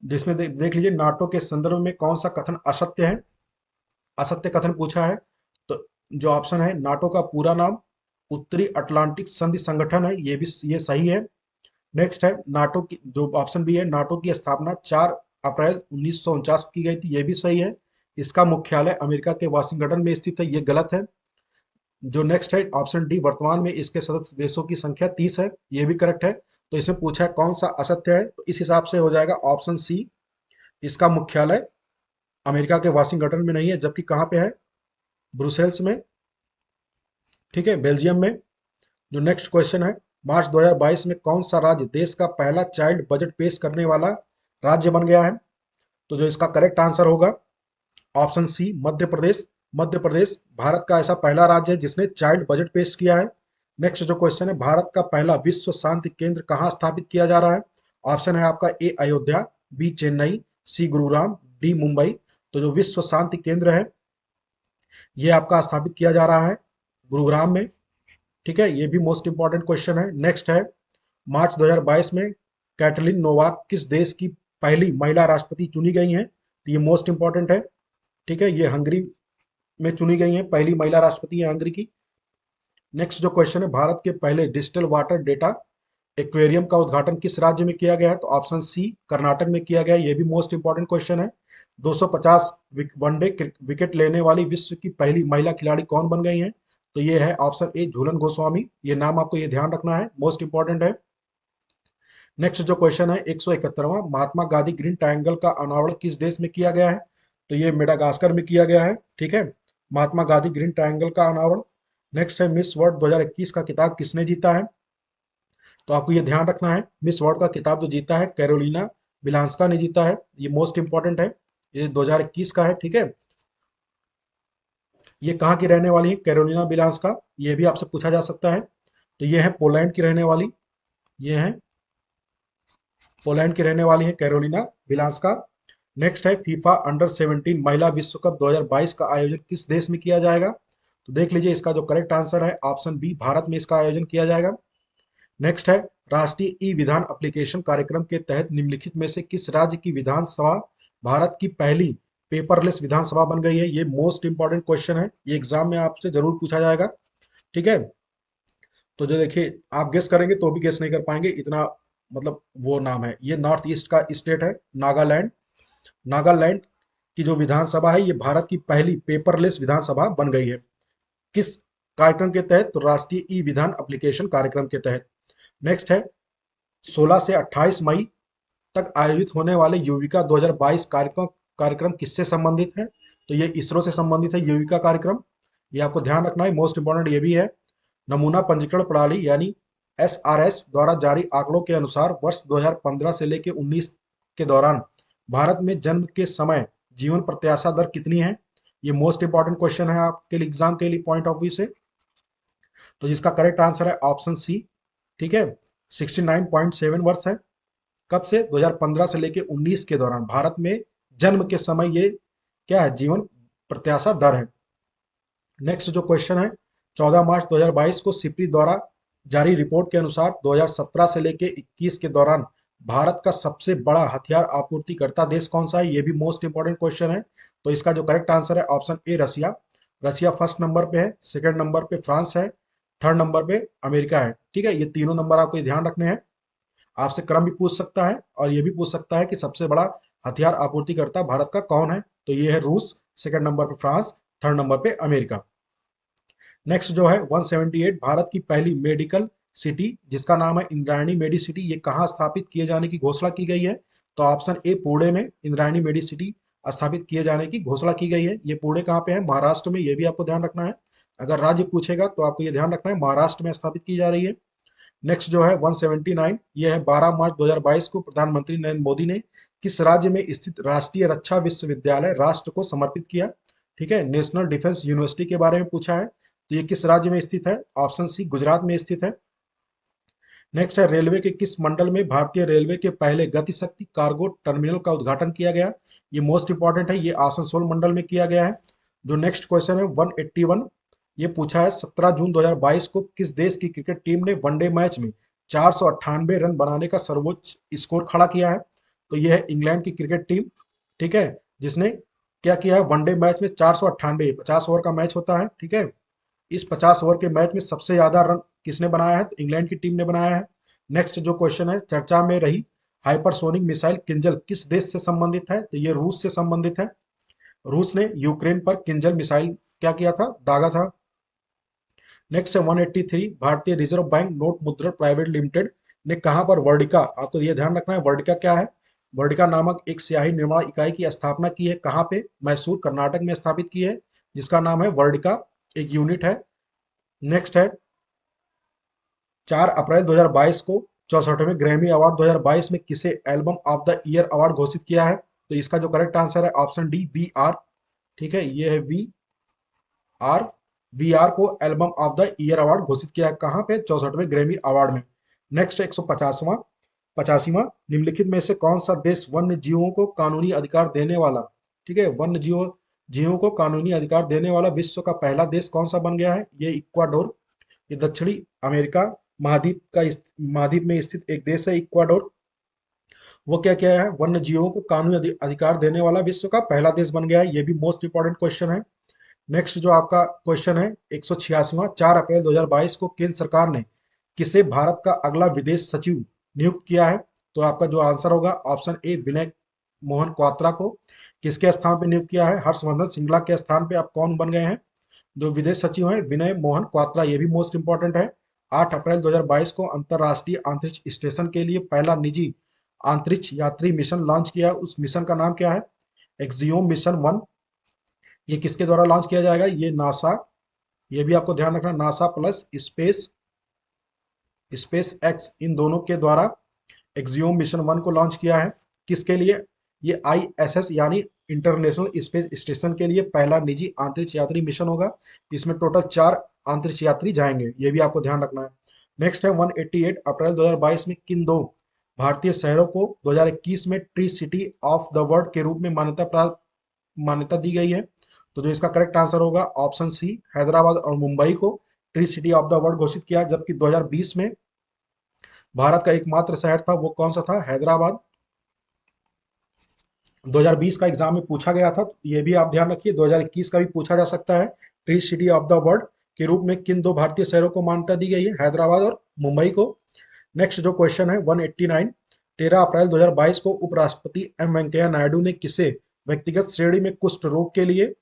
जिसमें देख लीजिए नाटो के संदर्भ में कौन सा कथन असत्य है, असत्य कथन पूछा है। तो जो ऑप्शन है, नाटो का पूरा नाम उत्तरी अटलांटिक संधि संगठन है, ये सही है। नेक्स्ट है नाटो की, जो ऑप्शन बी है, नाटो की स्थापना 4 अप्रैल 1949 को की गई थी, ये भी सही है। इसका मुख्यालय अमेरिका के वाशिंगटन में स्थित है, ये गलत है। जो नेक्स्ट है ऑप्शन डी, वर्तमान में इसके सदस्य देशों की संख्या 30 है, ये भी करेक्ट है। तो इसमें पूछा है कौन सा असत्य है, तो इस हिसाब से हो जाएगा ऑप्शन सी, इसका मुख्यालय अमेरिका के वाशिंगटन में नहीं है, जबकि कहाँ पे है? ब्रुसेल्स में, ठीक है, बेल्जियम में। जो नेक्स्ट क्वेश्चन है, मार्च 2022 में कौन सा राज्य देश का पहला चाइल्ड बजट पेश करने वाला राज्य बन गया है? तो जो इसका करेक्ट आंसर होगा ऑप्शन सी, मध्य प्रदेश। मध्य प्रदेश भारत का ऐसा पहला राज्य है जिसने चाइल्ड बजट पेश किया है। नेक्स्ट जो क्वेश्चन है, भारत का पहला विश्व शांति केंद्र कहाँ स्थापित किया जा रहा है? ऑप्शन है आपका ए अयोध्या, बी चेन्नई, सी गुरुग्राम, डी मुंबई। तो जो विश्व शांति केंद्र है, ये आपका स्थापित किया जा रहा है गुरुग्राम में। ठीक है, ये भी मोस्ट इंपॉर्टेंट क्वेश्चन है। नेक्स्ट है, मार्च 2022 में कैटलिन नोवाक किस देश की पहली महिला राष्ट्रपति चुनी गई हैं? तो ये मोस्ट इंपॉर्टेंट है। ठीक है, ये हंगरी में चुनी गई हैं, पहली महिला राष्ट्रपति है हंगरी की। नेक्स्ट जो क्वेश्चन है, भारत के पहले डिजिटल वाटर डेटा एक्वेरियम का उद्घाटन किस राज्य में किया गया है? तो ऑप्शन सी, कर्नाटक में किया गया है, ये भी मोस्ट इंपॉर्टेंट क्वेश्चन है। 250 वनडे विकेट लेने वाली विश्व की पहली महिला खिलाड़ी कौन बन गई हैं? तो ये है ऑप्शन ए, झूलन गोस्वामी। ये नाम आपको ये ध्यान रखना है, मोस्ट इंपॉर्टेंट है। नेक्स्ट जो क्वेश्चन है, 171वां, महात्मा गांधी ग्रीन ट्रायंगल का अनावरण किस देश में किया गया है? तो ये मेडागास्कर में किया गया है। ठीक है, महात्मा गांधी ग्रीन ट्रायंगल का अनावरण नेक्स्ट है मिस वर्ल्ड 2021 का खिताब किसने जीता है? तो आपको ये ध्यान रखना है, मिस वर्ल्ड का खिताब जो जीता है कैरोलिना बिलांस्का ने जीता है। ये मोस्ट इंपॉर्टेंट है, ये 2021 का है, ठीक है। ये कहाँ की रहने वाली है कैरोलिना बिलांस्का, ये भी आपसे पूछा जा सकता है। तो ये है पोलैंड की रहने वाली, ये है पोलैंड की रहने वाली है कैरोलिना बिलांस्का। नेक्स्ट है फीफा अंडर 17 महिला विश्व कप 2022 का आयोजन किस देश में किया जाएगा? तो देख लीजिए, इसका जो करेक्ट आंसर है ऑप्शन बी, भारत में इसका आयोजन किया जाएगा। नेक्स्ट है राष्ट्रीय ई विधान एप्लीकेशन कार्यक्रम के तहत निम्नलिखित में से किस राज्य की विधानसभा भारत की पहली पेपरलेस विधानसभा बन गई है? ये मोस्ट इंपॉर्टेंट क्वेश्चन है, ये एग्जाम में आपसे जरूर पूछा जाएगा, ठीक है। तो जो देखिए, आप गेस करेंगे तो भी गेस नहीं कर पाएंगे, इतना मतलब वो नाम है। ये नॉर्थ ईस्ट का स्टेट है नागालैंड। नागालैंड की जो विधानसभा है ये भारत की पहली पेपरलेस विधानसभा बन गई है। किस कार्यक्रम के तहत? तो राष्ट्रीय ई विधान एप्लीकेशन कार्यक्रम के तहत। नेक्स्ट है 16 से 28 मई तक आयोजित होने वाले युविका 2022 कार्यक्रम कार्यक्रम किससे संबंधित है? तो ये इसरो से संबंधित है युविका कार्यक्रम, ये आपको ध्यान रखना है, मोस्ट इंपॉर्टेंट ये भी है। नमूना पंजीकरण प्रणाली यानी एसआरएस द्वारा जारी आंकड़ों के अनुसार वर्ष 2015 से लेकर 19 के दौरान भारत में जन्म के समय जीवन प्रत्याशा दर कितनी है? ये मोस्ट इंपॉर्टेंट क्वेश्चन है आपके लिए एग्जाम के लिए पॉइंट ऑफ व्यू से। तो जिसका करेक्ट आंसर है ऑप्शन सी, ठीक है। 69.7 वर्ष है। कब से? 2015 से लेकर 19 के दौरान भारत में जन्म के समय ये क्या है? जीवन प्रत्याशा दर है। नेक्स्ट जो क्वेश्चन है 14 मार्च 2022 को सिप्री द्वारा जारी रिपोर्ट के अनुसार 2017 से लेकर 21 के दौरान भारत का सबसे बड़ा हथियार आपूर्तिकर्ता देश कौन सा है? ये भी मोस्ट इंपॉर्टेंट क्वेश्चन है। तो इसका जो करेक्ट आंसर है option A, Russia. Russia first number पे है, सेकंड नंबर पे फ्रांस है, थर्ड नंबर पे अमेरिका है, ठीक है। ये तीनों नंबर आपको ध्यान रखने हैं। आपसे क्रम भी पूछ सकता है और ये भी पूछ सकता है कि सबसे बड़ा हथियार आपूर्तिकर्ता भारत का कौन है? तो ये है रूस, सेकंड नंबर पे फ्रांस, थर्ड नंबर पे अमेरिका। नेक्स्ट जो है 178 भारत की पहली मेडिकल सिटी जिसका नाम है इंद्रायणी मेडी सिटी, ये कहाँ स्थापित किए जाने की घोषणा की गई है? तो ऑप्शन ए, पुणे में इंद्रायणी मेडी सिटी स्थापित किए जाने की घोषणा की गई है। ये पुणे कहाँ पे है? महाराष्ट्र में, ये भी आपको ध्यान रखना है। अगर राज्य पूछेगा तो आपको ये ध्यान रखना है महाराष्ट्र में स्थापित की जा रही है। नेक्स्ट जो है 179, ये है 12 मार्च 2022 को प्रधानमंत्री नरेंद्र मोदी ने किस राज्य में स्थित राष्ट्रीय रक्षा विश्वविद्यालय राष्ट्र को समर्पित किया? ठीक है, नेशनल डिफेंस यूनिवर्सिटी के बारे में पूछा है। तो ये किस राज्य में स्थित है? ऑप्शन सी, गुजरात में स्थित है। नेक्स्ट है रेलवे के किस मंडल में भारतीय रेलवे के पहले गति शक्ति कार्गो टर्मिनल का उद्घाटन किया गया? ये मोस्ट इंपॉर्टेंट है, ये आसनसोल मंडल में किया गया है। जो नेक्स्ट क्वेश्चन है 181, ये पूछा है 17 जून 2022 को किस देश की क्रिकेट टीम ने वनडे मैच में 498 रन बनाने का सर्वोच्च स्कोर खड़ा किया है? तो यह है इंग्लैंड की क्रिकेट टीम, ठीक है, जिसने क्या किया है वनडे मैच में 498, 50 ओवर का मैच होता है, ठीक है। इस 50 ओवर के मैच में सबसे ज्यादा रन किसने बनाया है? तो इंग्लैंड की टीम ने बनाया है। नेक्स्ट जो क्वेश्चन है चर्चा में रही हाइपरसोनिक मिसाइल किंजल किस देश से संबंधित है? तो ये रूस से संबंधित है। रूस ने यूक्रेन पर किंजल मिसाइल क्या किया था? दागा था। नेक्स्ट है 183, भारतीय रिजर्व बैंक नोट मुद्रण प्राइवेट लिमिटेड ने कहां पर वर्डिका, आपको ये ध्यान रखना है वर्डिका क्या है, वर्डिका नामक एक स्याही निर्माण इकाई की स्थापना की है? कहां पे? मैसूर कर्नाटक में स्थापित की है, जिसका नाम है वर्डिका, एक यूनिट है। नेक्स्ट है 4 अप्रैल 2022 को 64वें ग्रैमी अवार्ड 2022 में किसे album of the year award घोषित किया है? तो इसका जो करेक्ट आंसर है ऑप्शन डी, वी आर, ठीक है। ये है वी आर, वी आर को album of the year award घोषित किया है कहां पे? 64वें ग्रैमी अवार्ड में। नेक्स्ट 150वां 85वां, निम्नलिखित में से कौन सा देश वन्य जीवों को कानूनी अधिकार देने वाला, ठीक है, वन्य जीवों जीवों को कानूनी अधिकार देने वाला विश्व का पहला देश कौन सा बन गया है? ये इक्वाडोर, ये दक्षिणी अमेरिका महाद्वीप में स्थित एक देश है इक्वाडोर। वो क्या क्या है? वन्य जीवों को कानूनी अधिकार देने वाला विश्व का पहला देश बन गया है। ये भी मोस्ट इंपॉर्टेंट क्वेश्चन है। नेक्स्ट जो आपका क्वेश्चन है 186वां, 4 अप्रैल 2022 को केंद्र सरकार ने किसे भारत का अगला विदेश सचिव नियुक्त किया है? तो आपका जो आंसर होगा ऑप्शन ए, विनय मोहन क्वात्रा को। किसके स्थान पे नियुक्त किया है? हर्षवर्धन श्रृंगला के स्थान पे आप कौन बन गए हैं? जो विदेश सचिव हैं विनय मोहन क्वात्रा, ये भी मोस्ट इंपॉर्टेंट है। 8 अप्रैल 2022 को अंतरराष्ट्रीय अंतरिक्ष स्टेशन के लिए पहला निजी अंतरिक्ष यात्री मिशन लॉन्च किया, उस मिशन का नाम क्या है? Axiom mission 1। ये किसके द्वारा लॉन्च किया जाएगा? ये नासा, ये भी आपको ध्यान रखना, NASA plus space SpaceX इन दोनों के द्वारा एक्सियोम मिशन 1 को लॉन्च किया है। किसके लिए? ये आईएसएस यानी इंटरनेशनल स्पेस स्टेशन के लिए पहला निजी अंतरिक्ष यात्री मिशन होगा। इसमें टोटल 4 अंतरिक्ष यात्री जाएंगे, ये भी आपको ध्यान रखना है। नेक्स्ट है 188 अप्रैल 2022 में किन दो भारतीय शहरों को 2021 में tree city of the world के रूप में मान्यता दी गई है? तो जो इसका करेक्ट आंसर होगा ऑप्शन सी, हैदराबाद और मुंबई को tree city of the world घोषित किया। जबकि 2020 में भारत का एकमात्र शहर था, वो कौन सा था? हैदराबाद। 2020 का एग्जाम में पूछा गया था, तो ये भी आप ध्यान रखिए। 2021 का भी पूछा जा सकता है। Tree city of the world के रूप में किन दो भारतीय शहरों को मान्यता दी गई है? हैदराबाद और मुंबई को। नेक्स्ट जो क्वेश्चन है 189, 13 अप्रैल 2022 को उपराष्ट्रपति एम वेंकैया नायडू ने किसे व्यक्तिगत श्रेणी में कुष्ठ रोग के लिए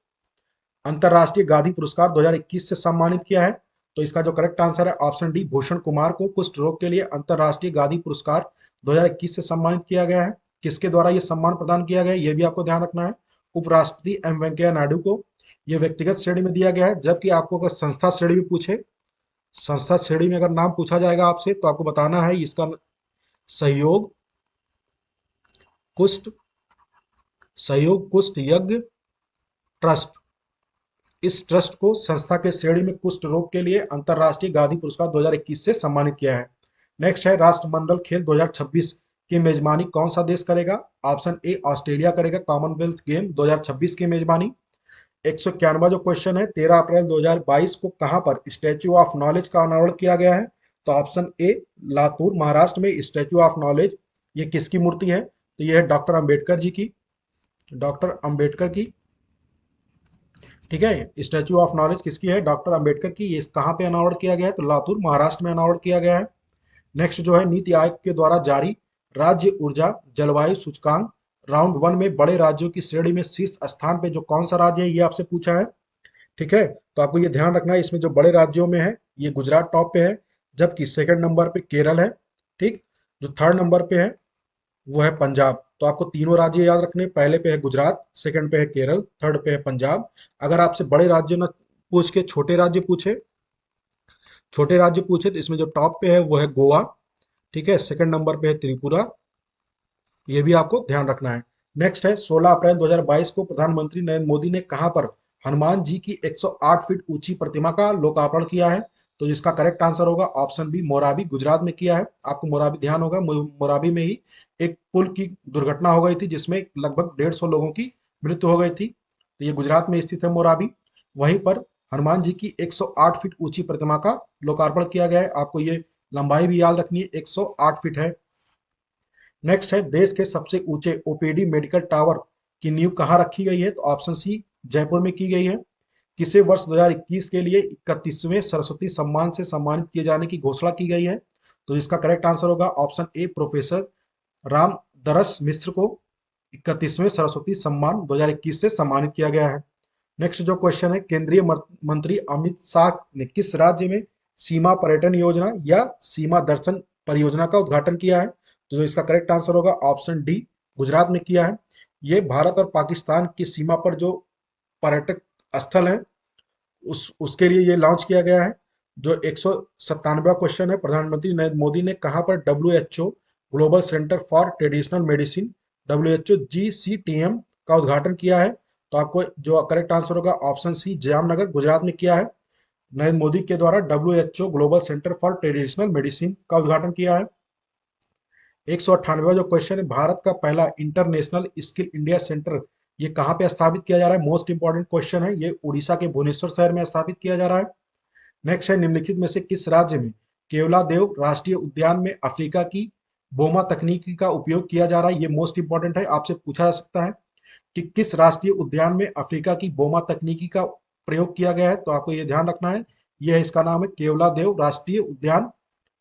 अंतर्राष्ट्रीय गांधी पुरस्कार 2021 से सम्मानित किया है? तो इसका जो करेक्ट आंसर है ऑप्शन डी, भूषण कुमार को कुष्ठ रोग के लिए अंतर्राष्ट्रीय गांधी पुरस्कार 2021 से सम्मानित किया गया है। किसके द्वारा यह सम्मान प्रदान किया गया है, यह भी आपको ध्यान रखना है। उपराष्ट्रपति एम वेंकैया नायडू को यह व्यक्तिगत श्रेणी में दिया गया है। जबकि आपको अगर संस्था श्रेणी में पूछे, संस्था श्रेणी में अगर नाम पूछा जाएगा आपसे, तो आपको बताना है इसका सहयोग कुष्ठ यज्ञ ट्रस्ट। इस ट्रस्ट को संस्था के श्रेणी में कुष्ठ रोग के लिए अंतर्राष्ट्रीय गांधी पुरस्कार 2021 से सम्मानित किया है। नेक्स्ट है राष्ट्रमंडल खेल 2026 की मेजबानी कौन सा देश करेगा? ऑप्शन ए, ऑस्ट्रेलिया करेगा कॉमनवेल्थ गेम 2026 की मेजबानी। 191 जो क्वेश्चन है, 13 अप्रैल 2022 को कहां पर स्टैच्यू ऑफ नॉलेज का अनावरण किया गया है? तो ऑप्शन ए, लातूर महाराष्ट्र में स्टैच्यू ऑफ नॉलेज। ये किसकी मूर्ति है? तो ये है डॉक्टर अंबेडकर जी की, डॉक्टर अंबेडकर की। ठीक है, स्टैच्यू ऑफ नॉलेज किसकी है? डॉक्टर अंबेडकर की। ये कहाँ पे अनावरण किया गया है? तो लातूर महाराष्ट्र में अनावरण किया गया है। नेक्स्ट जो है नीति आयोग के द्वारा जारी राज्य ऊर्जा जलवायु सूचकांक राउंड 1 में बड़े राज्यों की श्रेणी में शीर्ष स्थान पे जो कौन सा राज्य है, ये आपसे पूछा है। ठीक है, तो आपको ये ध्यान रखना है, इसमें जो बड़े राज्यों में है ये गुजरात टॉप पे है, जबकि सेकंड नंबर पे केरल है। ठीक, जो थर्ड नंबर पे है वो है पंजाब। तो आपको तीनों राज्य याद रखने, पहले पे है गुजरात, सेकंड पे है केरल, थर्ड पे है पंजाब। अगर आपसे बड़े राज्य न पूछ के छोटे राज्य पूछे तो इसमें जो टॉप पे है वो है गोवा। ठीक है, सेकंड नंबर पे है त्रिपुरा। ये भी आपको ध्यान रखना है। नेक्स्ट है 16 अप्रैल 2022 को प्रधानमंत्री नरेंद्र मोदी ने कहां पर हनुमान जी की 108 फीट ऊंची प्रतिमा का लोकार्पण किया है? तो इसका करेक्ट आंसर होगा ऑप्शन बी, मोराबी, गुजरात में किया है। आपको मोराबी ध्यान होगा, मोराबी में ही एक पुल की दुर्घटना हो गई थी जिसमें लगभग 150 लोगों की मृत्यु हो गई थी। तो ये गुजरात में स्थित है मोराबी। वहीं पर हनुमान जी की 108 फीट ऊंची प्रतिमा का लोकार्पण किया गया है। आपको ये लंबाई भी याद रखनी है, 108 फीट है। नेक्स्ट है देश के सबसे ऊंचे ओपीडी मेडिकल टावर की नींव कहाँ रखी गई है? तो ऑप्शन सी, जयपुर में की गई है। किसे वर्ष 2021 के लिए 31वें सरस्वती सम्मान से सम्मानित किए जाने की घोषणा की गई है? तो इसका करेक्ट आंसर होगा ऑप्शन ए, प्रोफेसर राम दरस मिश्र को 31वें सरस्वती सम्मान 2021 से सम्मानित किया गया है। नेक्स्ट जो क्वेश्चन है, केंद्रीय मंत्री अमित शाह ने किस राज्य में सीमा पर्यटन योजना या सीमा दर्शन परियोजना का उद्घाटन किया है? तो जो इसका करेक्ट आंसर होगा ऑप्शन डी, गुजरात में किया है। ये भारत और पाकिस्तान की सीमा पर जो पर्यटक स्थल है उसके लिए ये लॉन्च किया गया है। जो 197वां क्वेश्चन है, प्रधानमंत्री नरेंद्र मोदी ने कहां पर WHO global centre for traditional medicine WHO GCTM का उद्घाटन किया है? तो आपको जो करेक्ट आंसर होगा ऑप्शन सी, जामनगर, गुजरात में किया है। नरेंद्र मोदी के द्वारा WHO global centre for traditional medicine का उद्घाटन किया है। 198वां जो क्वेश्चन है, भारत का पहला इंटरनेशनल स्किल इंडिया सेंटर ये कहाँ पे स्थापित किया जा रहा है? मोस्ट इंपॉर्टेंट क्वेश्चन है, ये उड़ीसा के भुवनेश्वर शहर में स्थापित किया जा रहा है। नेक्स्ट है निम्नलिखित में से किस राज्य में केवलादेव राष्ट्रीय उद्यान में अफ्रीका की बोमा तकनीकी का उपयोग किया जा रहा है? ये मोस्ट इंपॉर्टेंट है, आपसे पूछा जा सकता है कि किस राष्ट्रीय उद्यान में अफ्रीका की बोमा तकनीकी का प्रयोग किया गया है? तो आपको ये ध्यान रखना है, यह इसका नाम है केवलादेव राष्ट्रीय उद्यान।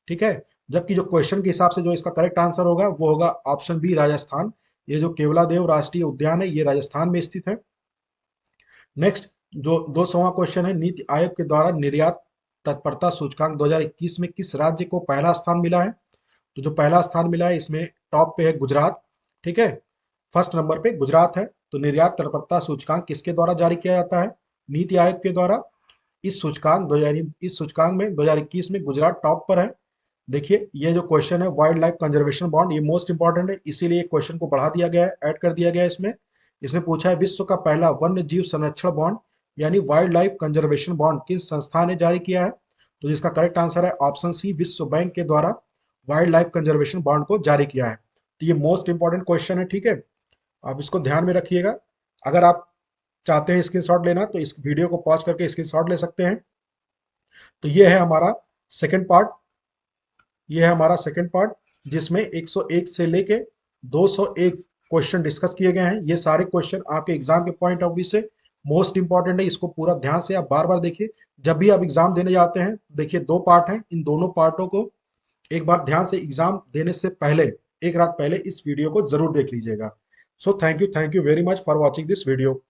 ठीक है, जबकि जो क्वेश्चन के हिसाब से जो इसका करेक्ट आंसर होगा वो होगा ऑप्शन बी, राजस्थान। ये जो केवलादेव राष्ट्रीय उद्यान है ये राजस्थान में स्थित है। नेक्स्ट जो 200वां क्वेश्चन है, नीति आयोग के द्वारा निर्यात तत्परता सूचकांक 2021 में किस राज्य को पहला स्थान मिला है? तो जो पहला स्थान मिला है इसमें टॉप पे है गुजरात। ठीक है, फर्स्ट नंबर पे गुजरात है। तो निर्यात तत्परता सूचकांक किसके द्वारा जारी किया जाता है? नीति आयोग के द्वारा। इस सूचकांक में 2021 में गुजरात टॉप पर है। देखिए ये जो क्वेश्चन है वाइल्ड लाइफ कंजर्वेशन बॉन्ड, ये मोस्ट इंपॉर्टेंट है, इसीलिए क्वेश्चन को बढ़ा दिया गया है, ऐड कर दिया गया है इसमें। इसमें पूछा है विश्व का पहला वन्य जीव संरक्षण बॉन्ड यानी वाइल्ड लाइफ कंजर्वेशन बॉन्ड किस संस्था ने जारी किया है? तो जिसका करेक्ट आंसर है ऑप्शन सी, विश्व बैंक के द्वारा वाइल्ड लाइफ कंजर्वेशन बॉन्ड को जारी किया है। तो ये मोस्ट इंपॉर्टेंट क्वेश्चन है, ठीक है, आप इसको ध्यान में रखिएगा। अगर आप चाहते हैं स्क्रीनशॉट लेना तो इस वीडियो को पॉज करके स्क्रीनशॉट ले सकते हैं। तो ये है हमारा सेकंड पार्ट, ये है हमारा सेकंड पार्ट जिसमें 101 से लेके 201 क्वेश्चन डिस्कस किए गए हैं। ये सारे क्वेश्चन आपके एग्जाम के पॉइंट ऑफ व्यू से मोस्ट इंपॉर्टेंट है, इसको पूरा ध्यान से आप बार बार देखिए। जब भी आप एग्जाम देने जाते हैं, देखिए दो पार्ट हैं, इन दोनों पार्टों को एक बार ध्यान से एग्जाम देने से पहले, एक रात पहले इस वीडियो को जरूर देख लीजिएगा। So thank you very much for watching this video.